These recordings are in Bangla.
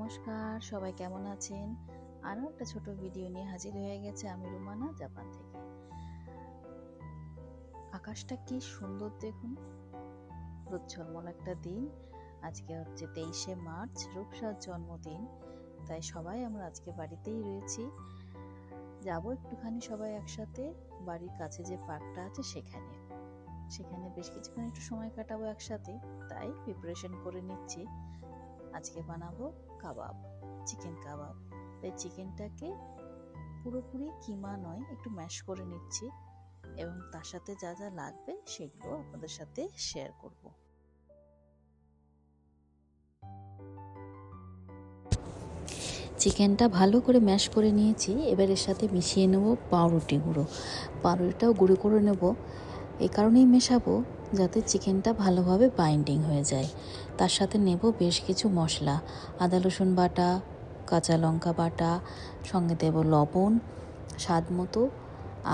নমস্কার, সবাই কেমন আছেন? আরও একটা ছোট ভিডিও নিয়ে হাজির হয়ে গেছে আমি রুমানা, জাপান থেকে। আকাশটা কি সুন্দর দেখুন, রোদঝলমল একটা দিন। আজকে হচ্ছে 23শে মার্চ, রূপসার জন্মদিন। তাই সবাই আমরা আজকে বাড়িতেই রয়েছি। যাবো একটুখানি সবাই একসাথে বাড়ির কাছে যে পার্কটা আছে সেখানে বেশ কিছুক্ষণ একটু সময় কাটাবো একসাথে। তাই প্রিপারেশন করে নিচ্ছি। আজকে বানাবো কাবাব, চিকেন কাবাব। তাই চিকেনটাকে পুরোপুরি কিমা নয়, একটু ম্যাশ করে নিচ্ছি এবং তার সাথে যা যা লাগবে সেগুলো আপনাদের সাথে শেয়ার করব। চিকেনটা ভালো করে ম্যাশ করে নিয়েছি। এবার এর সাথে মিশিয়ে নেব পাউরুটি গুঁড়ো। পাউরুটিটাও গুঁড়ো করে নেব, এই কারণেই মেশাবো যাতে চিকেনটা ভালোভাবে বাইন্ডিং হয়ে যায়। তার সাথে নেব বেশ কিছু মশলা, আদা রসুন বাটা, কাঁচা লঙ্কা বাটা, সঙ্গে দেব লবণ স্বাদ মতো,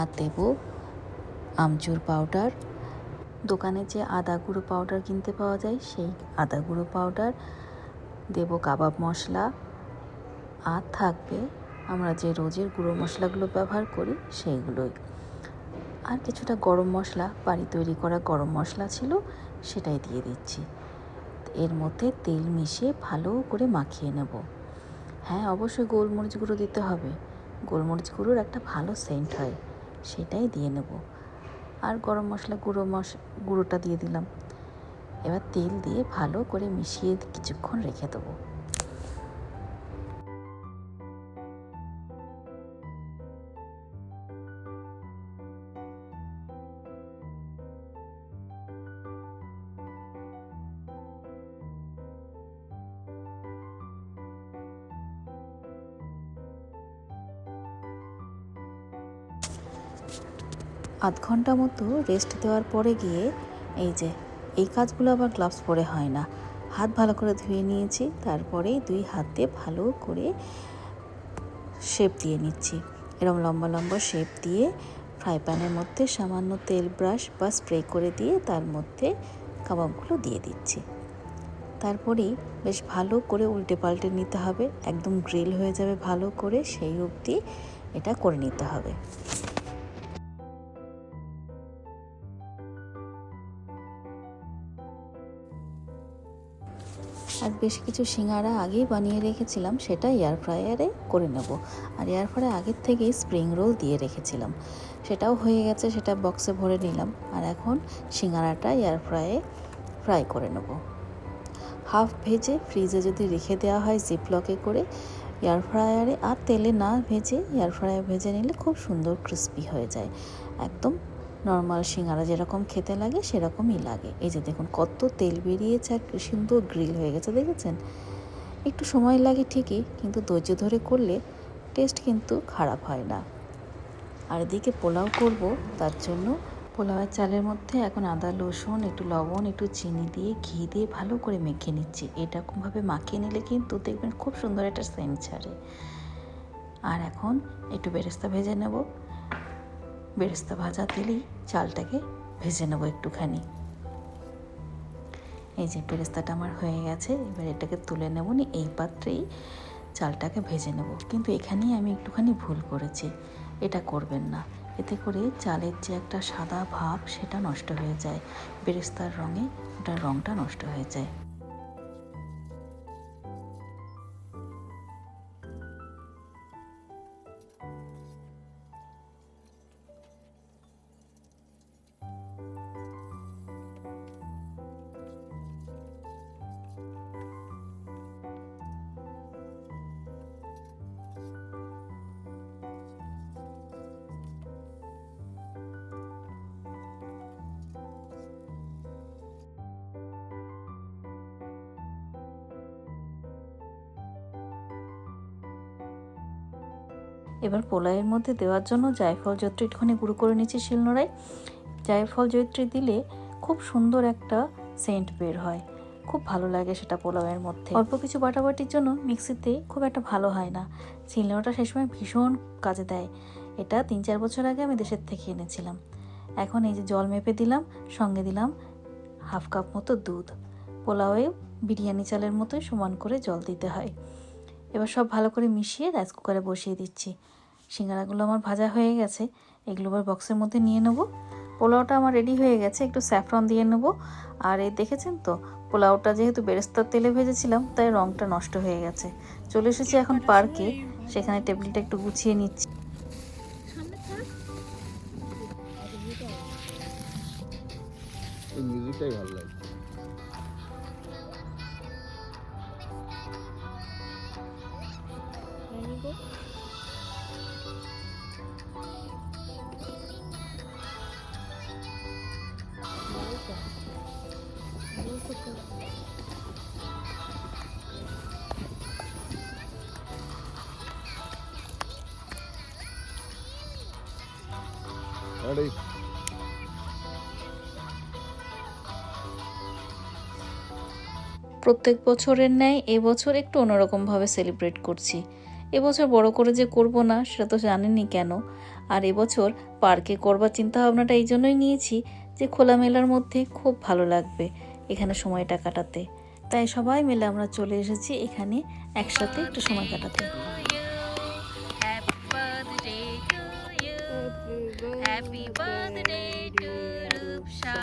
আর দেব আমচুর পাউডার, দোকানে যে আদা গুঁড়ো পাউডার কিনতে পাওয়া যায় সেই আদা গুঁড়ো পাউডার দেব, কাবাব মশলা, আর থাকবে আমরা যে রোজের গুঁড়ো মশলাগুলো ব্যবহার করি সেইগুলোই। আর কিছুটা গরম মশলা, বাড়ি তৈরি করা গরম মশলা ছিল, সেটাই দিয়ে দিচ্ছি। এর মধ্যে তেল মিশিয়ে ভালো করে মাখিয়ে নেব। হ্যাঁ, অবশ্যই গোলমরিচ গুঁড়ো দিতে হবে। গোলমরিচ গুঁড়োর একটা ভালো সেন্ট হয়, সেটাই দিয়ে নেব। আর গরম মশলা গুঁড়োটা দিয়ে দিলাম। এবার তেল দিয়ে ভালো করে মিশিয়ে কিছুক্ষণ রেখে দেবো। আধ ঘন্টা মতো রেস্ট দেওয়ার পরে গিয়ে এই কাজগুলো আবার গ্লাভস পরে হয় না, হাত ভালো করে ধুয়ে নিয়েছি। তারপরে দুই হাত দিয়ে ভালো করে শেপ দিয়ে নিচ্ছি। এরকম লম্বা লম্বা শেপ দিয়ে ফ্রাই প্যানের মধ্যে সামান্য তেল ব্রাশ বা স্প্রে করে দিয়ে তার মধ্যে কাবাবগুলো দিয়ে দিচ্ছি। তারপরেই বেশ ভালো করে উল্টে পাল্টে নিতে হবে, একদম গ্রিল হয়ে যাবে ভালো করে, সেই অবধি এটা করে নিতে হবে। আর বেশ কিছু সিঙ্গারা আগেই বানিয়ে রেখেছিলাম, সেটা এয়ার ফ্রায়ারে করে নেব। আর এয়ার ফ্রায়ারে আগের থেকেই স্প্রিং রোল দিয়ে রেখেছিলাম, সেটাও হয়ে গেছে, সেটা বক্সে ভরে নিলাম। আর এখন সিঙ্গারাটা এয়ার ফ্রাই করে নেব। হাফ ভেজে ফ্রিজে যদি রেখে দেওয়া হয় জিপলকে করে, এয়ার ফ্রায়ারে আর তেলে না ভেজে এয়ার ফ্রায়ারে ভেজে নিলে খুব সুন্দর ক্রিস্পি হয়ে যায়। একদম নর্মাল সিঙ্গারা যেরকম খেতে লাগে সেরকমই লাগে। এই যে দেখুন কত তেল বেরিয়েছে আর কি সুন্দর গ্রিল হয়ে গেছে, দেখেছেন? একটু সময় লাগে ঠিকই, কিন্তু ধৈর্য ধরে করলে টেস্ট কিন্তু খারাপ হয় না। আর এদিকে পোলাও করব, তার জন্য পোলাওয়ের চালের মধ্যে এখন আদা রসুন, একটু লবণ, একটু চিনি দিয়ে ঘি দিয়ে ভালো করে মেখে নিচ্ছি। এরকমভাবে মাখিয়ে নিলে কিন্তু দেখবেন খুব সুন্দর একটা সেন্ট ছাড়ে। আর এখন একটু বেরেস্তা ভেজে নেব। বেরেস্তা ভাজা তেলেই চালটাকে ভেজে নেব একটুখানি। এই যে বেরেস্তাটা আমার হয়ে গেছে, এবার এটাকে তুলে নেব, এই পাত্রেই চালটাকে ভেজে নেব। কিন্তু এখানেই আমি একটুখানি ভুল করেছি, এটা করবেন না, এতে করে চালের যে একটা সাদা ভাব সেটা নষ্ট হয়ে যায়, বেরেস্তার রঙে ওটার রঙটা নষ্ট হয়ে যায়। এবার পোলাওয়ের মধ্যে দেওয়ার জন্য জায়ফল জয়িত্রী একটুখানি গুঁড়ো করে নিচ্ছি শিলনোড়ায়। জায়ফল জয়িত্রী দিলে খুব সুন্দর একটা সেন্ট বের হয়, খুব ভালো লাগে সেটা পোলাওয়ের মধ্যে। অল্প কিছু বাটাবাটির জন্য মিক্সিতে খুব একটা ভালো হয় না, শিলনোড়াটা সেসময় ভীষণ কাজে দেয়। এটা 3-4 বছর আগে আমি দেশের থেকে এনেছিলাম। এখন এই যে জল মেপে দিলাম, সঙ্গে দিলাম হাফ কাপ মতো দুধ। পোলাওয়ে বিরিয়ানি চালের মতোই সমান করে জল দিতে হয়। এবার সব ভালো করে মিশিয়ে রাইস কুকারে বসিয়ে দিচ্ছি। সিঙ্গারাগুলো আমার ভাজা হয়ে গেছে, এগুলো আবার বক্সের মধ্যে নিয়ে নেবো। পোলাওটা আমার রেডি হয়ে গেছে, একটু স্যাফরন দিয়ে নেবো। আর এই দেখেছেন তো, পোলাওটা যেহেতু বেরেস্তার তেলে ভেজেছিলাম তাই রঙটা নষ্ট হয়ে গেছে। চলে এসেছি এখন পার্কে, সেখানে টেবিলটা একটু গুছিয়ে নিচ্ছি। এই মিউজিকটাই ভালো লাগে। Ready? প্রত্যেক বছরের ন্যায় এবছর একটু অন্যরকমভাবে সেলিব্রেট করছি। এবছর বড় করে যে করব না সেটা তো জানেনই কেন। আর এবছর পার্কে করবার চিন্তা ভাবনাটা এই জন্যই নিয়েছি যে খোলামেলার মধ্যে খুব ভালো লাগবে এখানে সময়টা কাটাতে। তাই সবাই মিলে আমরা চলে এসেছি এখানে একসাথে একটু সময় কাটাতে। Happy birthday to Rupsha.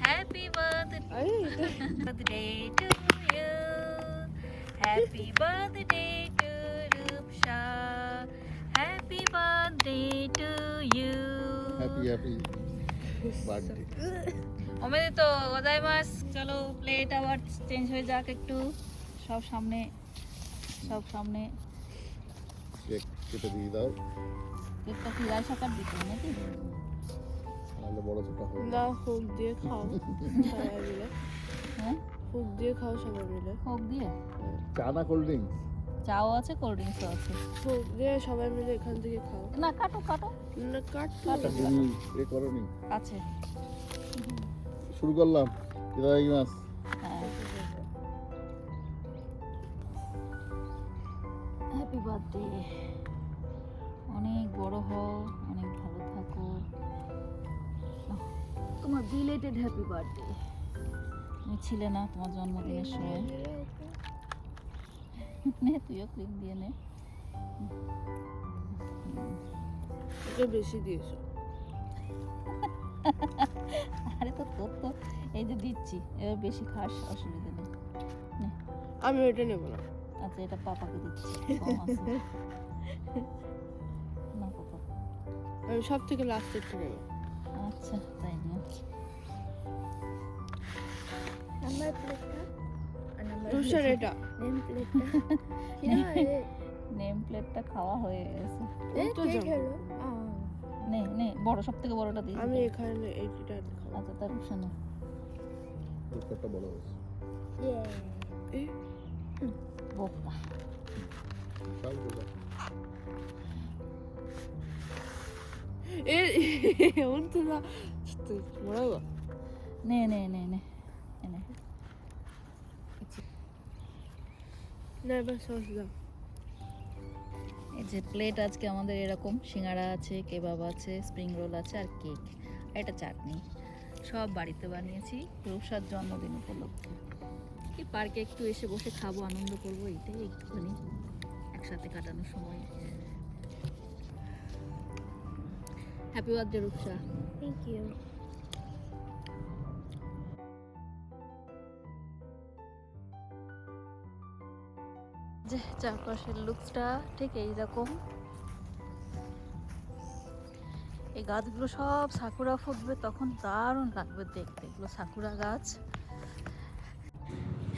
Happy birthday to you. Happy birthday to Rupsha. Happy birthday to you. Happy birthday. ওমেদেতো গোজাইমাসু। চলো প্লেট আবার চেঞ্জ হয়ে যাক একটু। সব সামনে কেক কেটে দিয়ে দাও, কেকটা কি রাইস আকার দিতে হবে নাকি? নাহলে বড় ছোট হবে। না, হোক দিয়ে খাও সবাই মিলে। হ্যাঁ, হোক দিয়ে খাও সবাই মিলে। কোক দিয়ে চা না কোল্ড ড্রিঙ্কস? চাও আছে, কোল্ড ড্রিঙ্কসও আছে। হোক দিয়ে সবাই মিলে এখান থেকে খাও। না কাটো কাটো না কাট তুমি এ করোনি? আছে। শুরু করলাম। ইতাদাকিমাস। হ্যাঁ, হ্যাপি বার্থডে। অনেক বড় হও, অনেক ভালো থাকো। তোমার বিলেটেড হ্যাপি বার্থডে। তুমি ছিলে না তোমার জন্মদিনের সময়। নে তুইও ক্রিম দিয়ে নে। এটা বেশি দিয়েছো। আরে তো তোর তো এই যে দিচ্ছি, এবার বেশি খাস, অসুবিধা নেই। আমি ওইটা নেবো না। আচ্ছা, এটা পাপাকে দিচ্ছি, কম আছে। না পাপা। আমি সব থেকে লাস্টেরটা নেবো। আচ্ছা তাই নিও। নাম্বার প্লেটটা আর নাম্বার রুশার এটা নেম প্লেটটা কিনা নেম প্লেটটা খাওয়া হয়ে গেছে। তো কেক যাবো। হলো নে নে, বড় সব থেকে বড়টা দিয়ে আমি দিতে। এখানে এইটা খাবো। আচ্ছা তার রুশানো। কেকটা বড় হয়েছে। ইয়ে এই, বোকা। সব বড়।本当だ。ちょっともらうわ。নে নে নে নে এনে। না এবার সস দাও। এই যে প্লেট আজকে আমাদের এরকম, সিঙ্গাড়া আছে, কেবাব আছে, স্প্রিং রোল আছে আর কেক, আর এটা চাটনি। সব বাড়িতে বানিয়েছি রূপসার জন্মদিন উপলক্ষে। এই পার্কে একটু এসে বসে খাবো, আনন্দ করবো, এইটাই একটুখানি একসাথে কাটানোর সময়। Happy birthday Rupsa. Thank you যে চারপাশের লুকসটা ঠিক এইরকম। এই গাছগুলো সব সাকুরা ফুটবে, তখন দারুণ লাগবে দেখতে, এগুলো সাকুরা গাছ।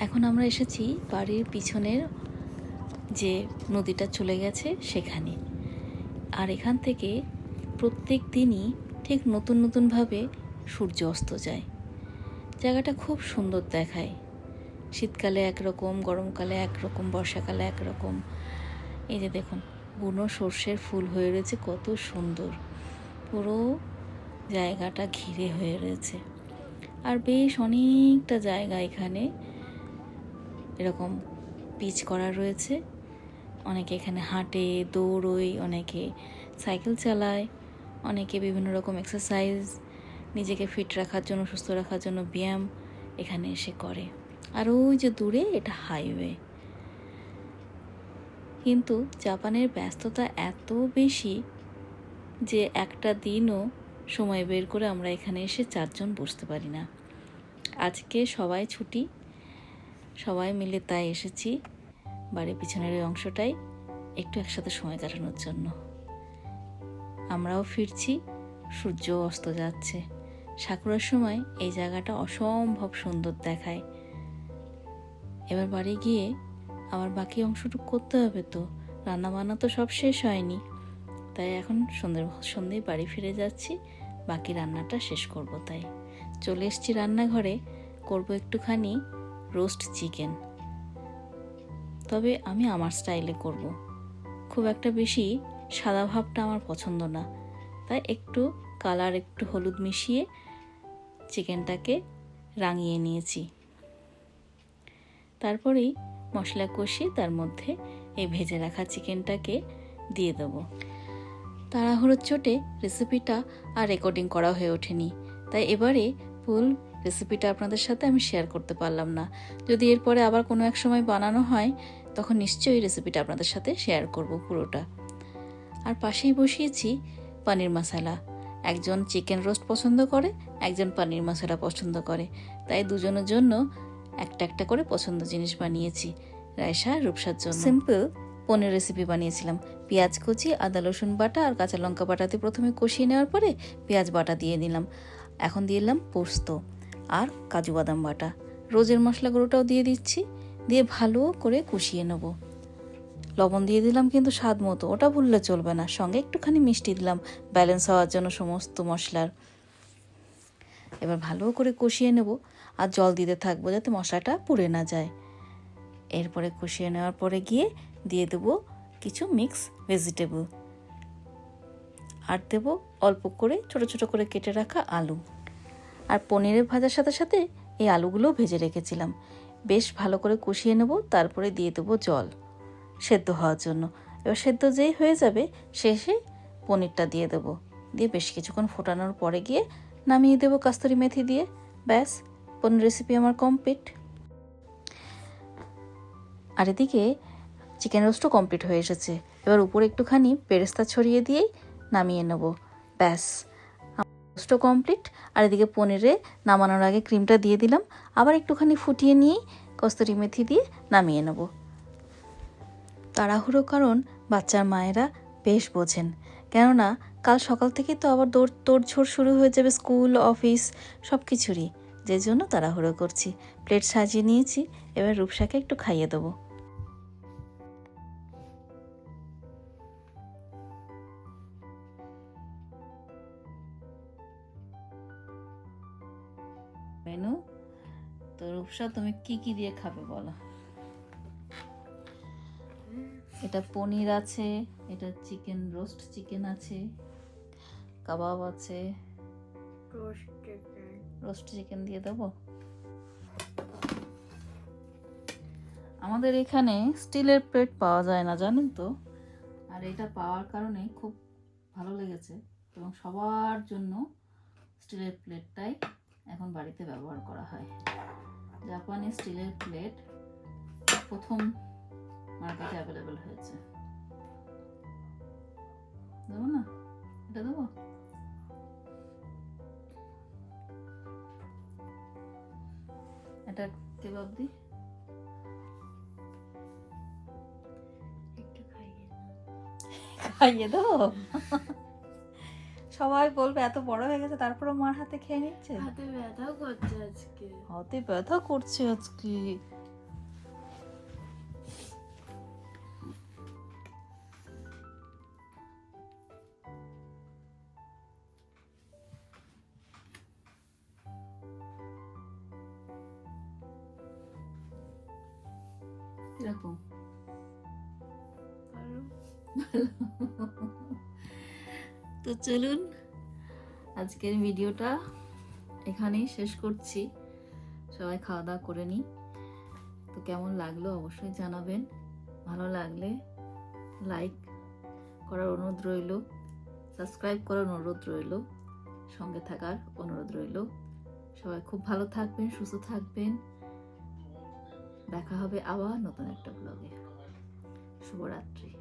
এখন আমরা এসেছি বাড়ির পিছনের যে নদীটা চলে গেছে সেখানে। আর এখান থেকে প্রত্যেক দিনই ঠিক নতুন নতুনভাবে সূর্য অস্ত যায়। জায়গাটা খুব সুন্দর দেখায়। শীতকালে একরকম, গরমকালে একরকম, বর্ষাকালে একরকম। এই যে দেখুন, বুনো সর্ষের ফুল হয়ে রয়েছে, কত সুন্দর। পুরো জায়গাটা ঘিরে হয়ে রয়েছে। আর বেশ অনেকটা জায়গা এখানে এরকম পিচ করা রয়েছে। অনেকে এখানে হাঁটে, দৌড়োয়, অনেকে সাইকেল চালায়, অনেকে বিভিন্ন রকম এক্সারসাইজ, নিজেকে ফিট রাখার জন্য, সুস্থ রাখার জন্য ব্যায়াম এখানে এসে করে। আর ওই যে দূরে, এটা হাইওয়ে। কিন্তু জাপানের ব্যস্ততা এত বেশি যে একটা দিনও সময় বের করে আমরা এখানে এসে 4 জন বসতে পারি না। আজকে সবাই ছুটি, সবাই মিলে তাই এসেছি বাড়ির পিছনের ওই অংশটাই একটু একসাথে সময় কাটানোর জন্য। আমরাও ফিরছি, সূর্য অস্ত যাচ্ছে। সাকুরার সময় এই জায়গাটা অসম্ভব সুন্দর দেখায়। এবার বাড়ি গিয়ে আবার বাকি অংশটুকু করতে হবে, তো রান্না বান্না তো সব শেষ হয়নি, তাই এখন সন্ধ্যেই বাড়ি ফিরে যাচ্ছি, বাকি রান্নাটা শেষ করব। তাই চলে এসেছি রান্নাঘরে, করব একটুখানি রোস্ট চিকেন। তবে আমি আমার স্টাইলে করব, খুব একটা বেশি সাদা ভাবটা আমার পছন্দ না, তাই একটু কালার, একটু হলুদ মিশিয়ে চিকেনটাকে রাঙিয়ে নিয়েছি। তারপরেই মশলা কষিয়ে তার মধ্যে এই ভেজে রাখা চিকেনটাকে দিয়ে দেবো। তাড়াহুড়োর চোটে রেসিপিটা আর রেকর্ডিং করা হয়ে ওঠেনি, তাই এবারে ফুল রেসিপিটা আপনাদের সাথে আমি শেয়ার করতে পারলাম না। যদি এরপরে আবার কোনো এক সময় বানানো হয় তখন নিশ্চয়ই রেসিপিটা আপনাদের সাথে শেয়ার করব পুরোটা। আর পাশেই বসিয়েছি পনির মশলা। একজন চিকেন রোস্ট পছন্দ করে, একজন পনির মশলা পছন্দ করে, তাই দুজনের জন্য একটা একটা করে পছন্দ জিনিস বানিয়েছি। রায়শা রূপসার জন্য সিম্পল পনির রেসিপি বানিয়েছিলাম। পেঁয়াজ কুচি, আদা রসুন বাটা আর কাঁচা লঙ্কা বাটাতে প্রথমে কষিয়ে নেওয়ার পরে পেঁয়াজ বাটা দিয়ে দিলাম। এখন দিয়ে দিলাম পোস্ত আর কাজু বাদাম বাটা। রোজের মশলা গুঁড়োটাও দিয়ে দিচ্ছি, দিয়ে ভালো করে কষিয়ে নেব। লবণ দিয়ে দিলাম কিন্তু স্বাদ মতো, ওটা ভুললে চলবে না। সঙ্গে একটুখানি মিষ্টি দিলাম ব্যালেন্স হওয়ার জন্য সমস্ত মশলার। এবার ভালো করে কষিয়ে নেব আর জল দিতে থাকবো যাতে মশলাটা পুড়ে না যায়। এরপরে কষিয়ে নেওয়ার পরে গিয়ে দিয়ে দেবো কিছু মিক্স ভেজিটেবল আর দেবো অল্প করে ছোট ছোট করে কেটে রাখা আলু। আর পনিরের ভাজার সাথে সাথে এই আলুগুলোও ভেজে রেখেছিলাম। বেশ ভালো করে কষিয়ে নেব, তারপরে দিয়ে দেবো জল সেদ্ধ হওয়ার জন্য। এবার সেদ্ধ যেই হয়ে যাবে শেষে পনিরটা দিয়ে দেবো, দিয়ে বেশ কিছুক্ষণ ফোটানোর পরে গিয়ে নামিয়ে দেবো কাস্তুরি মেথি দিয়ে। ব্যাস, পনির রেসিপি আমার কমপ্লিট। আর এদিকে চিকেন রোস্টও কমপ্লিট হয়ে এসেছে। এবার উপরে একটুখানি বেরেস্তা ছড়িয়ে দিয়েই নামিয়ে নেব। ব্যাস, রোস্টও কমপ্লিট। আর এদিকে পনিরে নামানোর আগে ক্রিমটা দিয়ে দিলাম, আবার একটুখানি ফুটিয়ে নিয়েই কস্তুরি মেথি দিয়ে নামিয়ে নেব। তাড়াহুড়ো কারণ বাচ্চার মায়েরা বেশ বোঝেন, কেননা কাল সকাল থেকেই তো আবার তোড়ঝোড় শুরু হয়ে যাবে, স্কুল অফিস সব কিছুরই, যে জন্য তাড়াহুড়ো করছি। প্লেট সাজিয়ে নিয়েছি, এবার রূপসাকে একটু খাইয়ে দেবো। মেনু তো রূপসা, তুমি কি কি দিয়ে খাবে বলো? এটা পনির আছে, এটা চিকেন রোস্ট চিকেন আছে, কাবাব আছে, রোস্ট চিকেন দিয়ে দেবো। আমাদের এখানে স্টিলের প্লেট পাওয়া যায় না, জানেন তো, আর এটা পাওয়ার কারণে খুব ভালো লেগেছে এবং সবার জন্য স্টিলের প্লেটটাই এখন বাড়িতে ব্যবহার করা হয়। জাপানে স্টিলের প্লেট প্রথম মার্কেটে অ্যাভেলেবেল হয়েছে। দেবো না, এটা দেবো। এটা কেবাব দি, একটু খাইয়ে দেবো। সবাই বলবে এত বড় হয়ে গেছে তারপরে মার হাতে খেয়ে নিচ্ছে। হাতে ব্যথাও করছে আজকে। হাতে ব্যথা করছে আজকে। কিরকম? তো চলুন আজকের ভিডিওটা এখানেই শেষ করছি। সবাই খাওয়া দাওয়া করে নিই। তো কেমন লাগলো অবশ্যই জানাবেন। ভালো লাগলে লাইক করার অনুরোধ রইল, সাবস্ক্রাইব করার অনুরোধ রইল, সঙ্গে থাকার অনুরোধ রইল। সবাই খুব ভালো থাকবেন, সুস্থ থাকবেন। দেখা হবে আবার নতুন একটা ব্লগে। শুভরাত্রি।